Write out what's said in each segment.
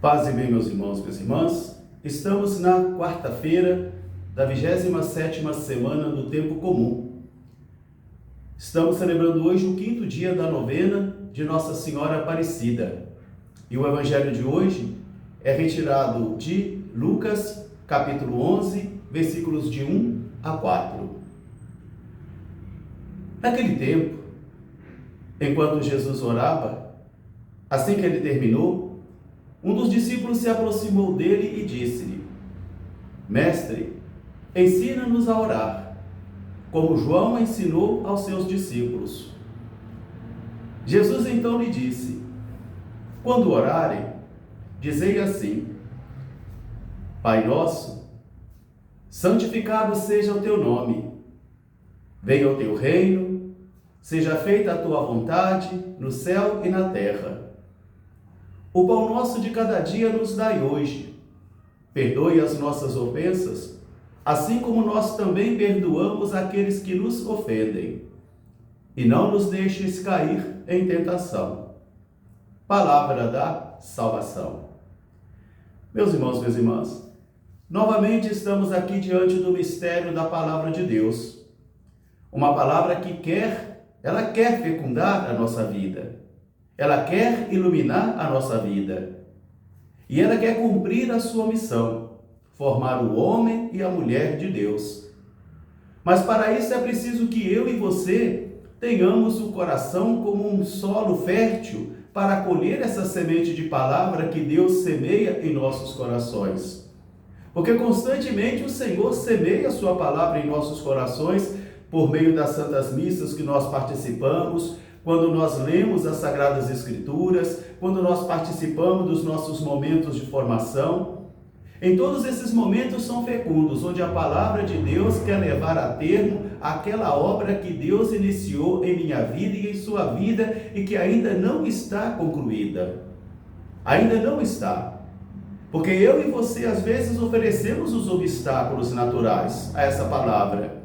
Paz e bem, meus irmãos e minhas irmãs. Estamos na quarta-feira da 27ª semana do Tempo Comum. Estamos celebrando hoje o 5º dia da novena de Nossa Senhora Aparecida. E o evangelho de hoje é retirado de Lucas, capítulo 11, versículos de 1 a 4. Naquele tempo, enquanto Jesus orava, assim que ele terminou, um dos discípulos se aproximou dele e disse-lhe: Mestre, ensina-nos a orar, como João ensinou aos seus discípulos. Jesus então lhe disse: Quando orarem, dizei assim: Pai nosso, santificado seja o teu nome. Venha o teu reino, seja feita a tua vontade, no céu e na terra. O pão nosso de cada dia nos dai hoje. Perdoe as nossas ofensas, assim como nós também perdoamos aqueles que nos ofendem. E não nos deixes cair em tentação. Palavra da salvação. Meus irmãos, minhas irmãs, novamente estamos aqui diante do mistério da Palavra de Deus. Uma palavra que quer fecundar a nossa vida. Ela quer iluminar a nossa vida. E ela quer cumprir a sua missão, formar o homem e a mulher de Deus. Mas para isso é preciso que eu e você tenhamos o coração como um solo fértil para acolher essa semente de palavra que Deus semeia em nossos corações. Porque constantemente o Senhor semeia a sua palavra em nossos corações por meio das santas missas que nós participamos, quando nós lemos as Sagradas Escrituras, quando nós participamos dos nossos momentos de formação. Em todos esses momentos são fecundos, onde a palavra de Deus quer levar a termo aquela obra que Deus iniciou em minha vida e em sua vida e que ainda não está concluída. Ainda não está. Porque eu e você, às vezes, oferecemos os obstáculos naturais a essa palavra,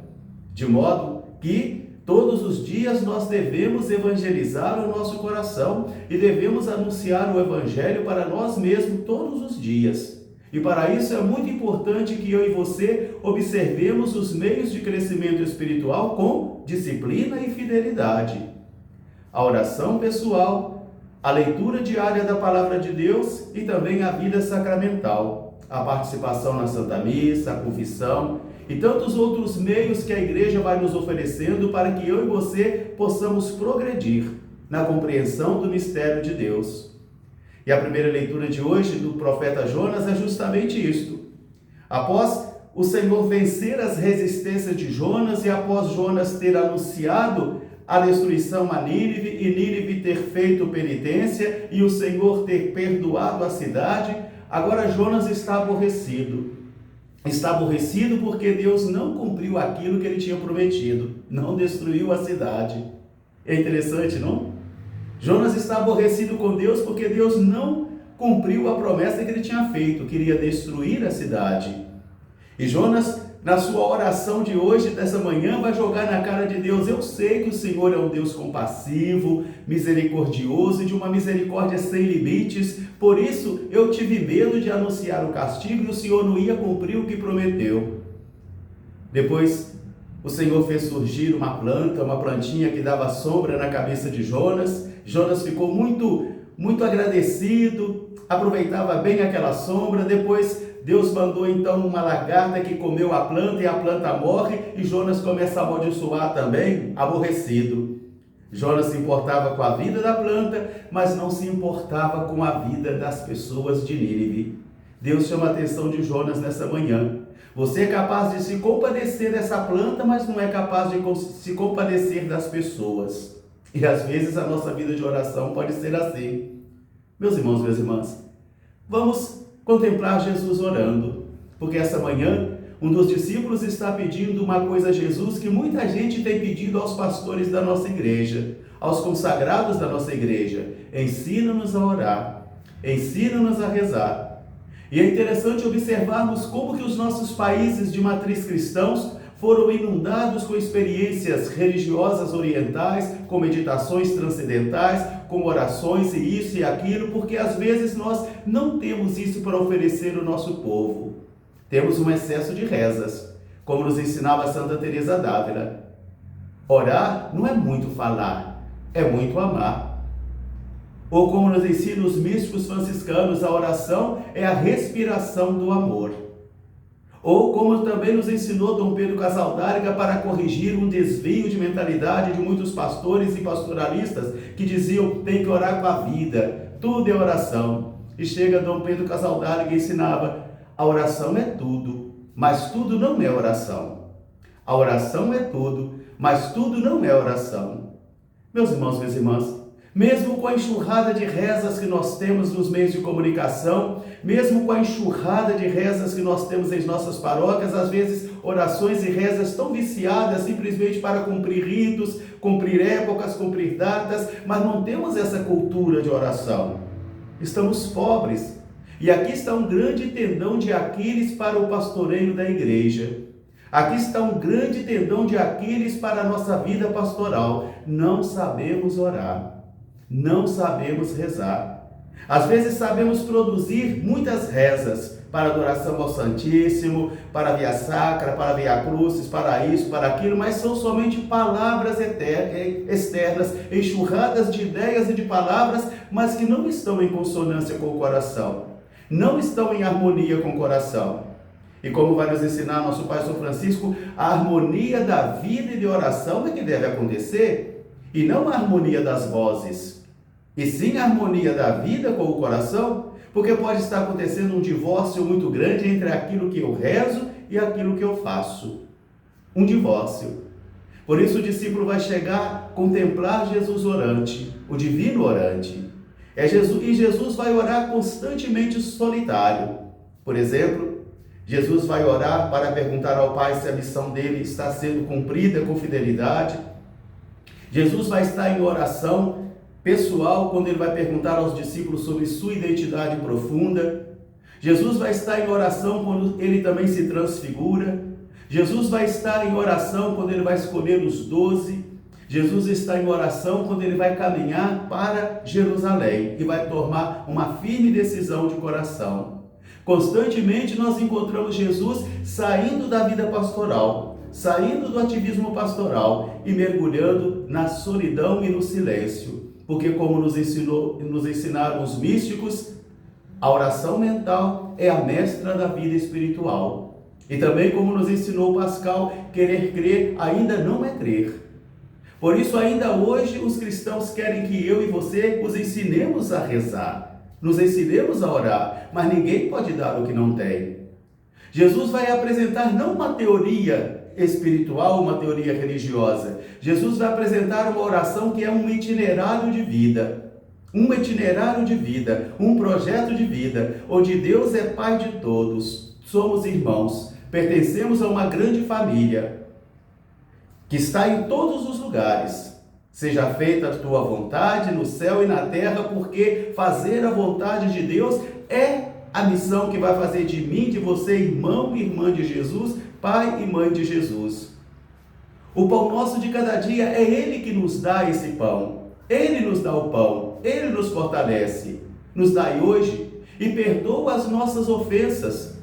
de modo que todos os dias nós devemos evangelizar o nosso coração e devemos anunciar o evangelho para nós mesmos todos os dias. E para isso é muito importante que eu e você observemos os meios de crescimento espiritual com disciplina e fidelidade. A oração pessoal, a leitura diária da Palavra de Deus e também a vida sacramental, a participação na Santa Missa, a confissão e tantos outros meios que a igreja vai nos oferecendo para que eu e você possamos progredir na compreensão do mistério de Deus. E a primeira leitura de hoje do profeta Jonas é justamente isto. Após o Senhor vencer as resistências de Jonas e após Jonas ter anunciado a destruição a Nínive e Nínive ter feito penitência e o Senhor ter perdoado a cidade, agora Jonas está aborrecido. Está aborrecido porque Deus não cumpriu aquilo que ele tinha prometido, não destruiu a cidade. É interessante, não? Jonas está aborrecido com Deus porque Deus não cumpriu a promessa que ele tinha feito, queria destruir a cidade. E Jonas, na sua oração de hoje, dessa manhã, vai jogar na cara de Deus: eu sei que o Senhor é um Deus compassivo, misericordioso e de uma misericórdia sem limites, por isso eu tive medo de anunciar o castigo e o Senhor não ia cumprir o que prometeu. Depois, o Senhor fez surgir uma plantinha que dava sombra na cabeça de Jonas. Jonas ficou muito agradecido, aproveitava bem aquela sombra. Depois Deus mandou então uma lagarta que comeu a planta e a planta morre e Jonas começa a amaldiçoar também, aborrecido. Jonas se importava com a vida da planta, mas não se importava com a vida das pessoas de Nínive. Deus chama a atenção de Jonas nessa manhã. Você é capaz de se compadecer dessa planta, mas não é capaz de se compadecer das pessoas. E às vezes a nossa vida de oração pode ser assim. Meus irmãos, minhas irmãs, vamos contemplar Jesus orando, porque essa manhã um dos discípulos está pedindo uma coisa a Jesus que muita gente tem pedido aos pastores da nossa igreja, aos consagrados da nossa igreja: ensina-nos a orar, ensina-nos a rezar. E é interessante observarmos como que os nossos países de matriz cristãos foram inundados com experiências religiosas orientais, com meditações transcendentais, com orações e isso e aquilo, porque às vezes nós não temos isso para oferecer ao nosso povo. Temos um excesso de rezas, como nos ensinava Santa Teresa d'Ávila. Orar não é muito falar, é muito amar. Ou como nos ensinam os místicos franciscanos, a oração é a respiração do amor. Ou como também nos ensinou Dom Pedro Casaldáliga para corrigir um desvio de mentalidade de muitos pastores e pastoralistas que diziam tem que orar com a vida, tudo é oração. E chega Dom Pedro Casaldáliga e ensinava, a oração é tudo, mas tudo não é oração. A oração é tudo, mas tudo não é oração. Meus irmãos, minhas irmãs, mesmo com a enxurrada de rezas que nós temos nos meios de comunicação, mesmo com a enxurrada de rezas que nós temos em nossas paróquias, às vezes orações e rezas tão viciadas simplesmente para cumprir ritos, cumprir épocas, cumprir datas, mas não temos essa cultura de oração. Estamos pobres. E aqui está um grande tendão de Aquiles para o pastoreio da igreja. Aqui está um grande tendão de Aquiles para a nossa vida pastoral. Não sabemos orar. Não sabemos rezar. Às vezes sabemos produzir muitas rezas para adoração ao Santíssimo, para a Via Sacra, para a Via Crucis, para isso, para aquilo, mas são somente palavras externas, enxurradas de ideias e de palavras, mas que não estão em consonância com o coração, não estão em harmonia com o coração. E como vai nos ensinar nosso Pai São Francisco, a harmonia da vida e de oração é que deve acontecer, e não a harmonia das vozes. E sim a harmonia da vida com o coração, porque pode estar acontecendo um divórcio muito grande entre aquilo que eu rezo e aquilo que eu faço. Um divórcio. Por isso o discípulo vai chegar a contemplar Jesus orante, o divino orante. E Jesus vai orar constantemente solitário. Por exemplo, Jesus vai orar para perguntar ao Pai se a missão dele está sendo cumprida com fidelidade. Jesus vai estar em oração pessoal, quando ele vai perguntar aos discípulos sobre sua identidade profunda. Jesus vai estar em oração quando ele também se transfigura. Jesus vai estar em oração quando ele vai escolher os 12. Jesus está em oração quando ele vai caminhar para Jerusalém e vai tomar uma firme decisão de coração. Constantemente nós encontramos Jesus saindo da vida pastoral, saindo do ativismo pastoral e mergulhando na solidão e no silêncio. Porque como nos ensinaram os místicos, a oração mental é a mestra da vida espiritual. E também como nos ensinou Pascal, querer crer ainda não é crer. Por isso ainda hoje os cristãos querem que eu e você os ensinemos a rezar, nos ensinemos a orar, mas ninguém pode dar o que não tem. Jesus vai apresentar não uma teoria espiritual, uma teoria religiosa. Jesus vai apresentar uma oração que é um itinerário de vida. Um itinerário de vida, um projeto de vida, onde Deus é Pai de todos, somos irmãos, pertencemos a uma grande família, que está em todos os lugares. Seja feita a tua vontade no céu e na terra, porque fazer a vontade de Deus é a missão que vai fazer de mim, de você, irmão e irmã de Jesus, pai e mãe de Jesus. O pão nosso de cada dia é Ele que nos dá esse pão. Ele nos dá o pão, Ele nos fortalece. Nos dai hoje e perdoa as nossas ofensas,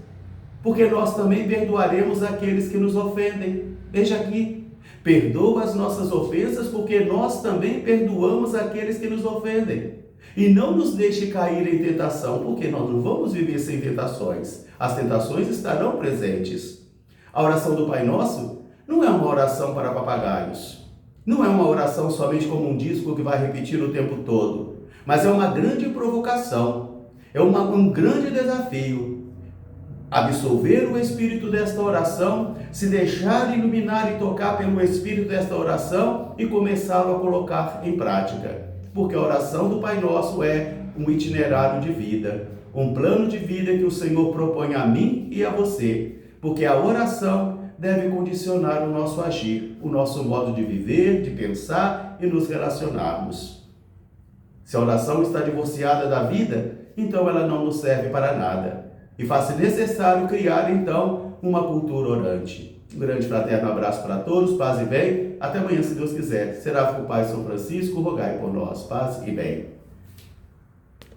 porque nós também perdoaremos aqueles que nos ofendem. Veja aqui, perdoa as nossas ofensas, porque nós também perdoamos aqueles que nos ofendem. E não nos deixe cair em tentação, porque nós não vamos viver sem tentações. As tentações estarão presentes. A oração do Pai Nosso não é uma oração para papagaios. Não é uma oração somente como um disco que vai repetir o tempo todo. Mas é uma grande provocação. É um grande desafio. Absolver o espírito desta oração, se deixar iluminar e tocar pelo espírito desta oração e começá-lo a colocar em prática. Porque a oração do Pai Nosso é um itinerário de vida, um plano de vida que o Senhor propõe a mim e a você, porque a oração deve condicionar o nosso agir, o nosso modo de viver, de pensar e nos relacionarmos. Se a oração está divorciada da vida, então ela não nos serve para nada, e faz-se necessário criar então uma cultura orante. Um grande fraterno abraço para todos, paz e bem. Até amanhã, se Deus quiser. Seráfico Pai São Francisco, rogai por nós. Paz e bem.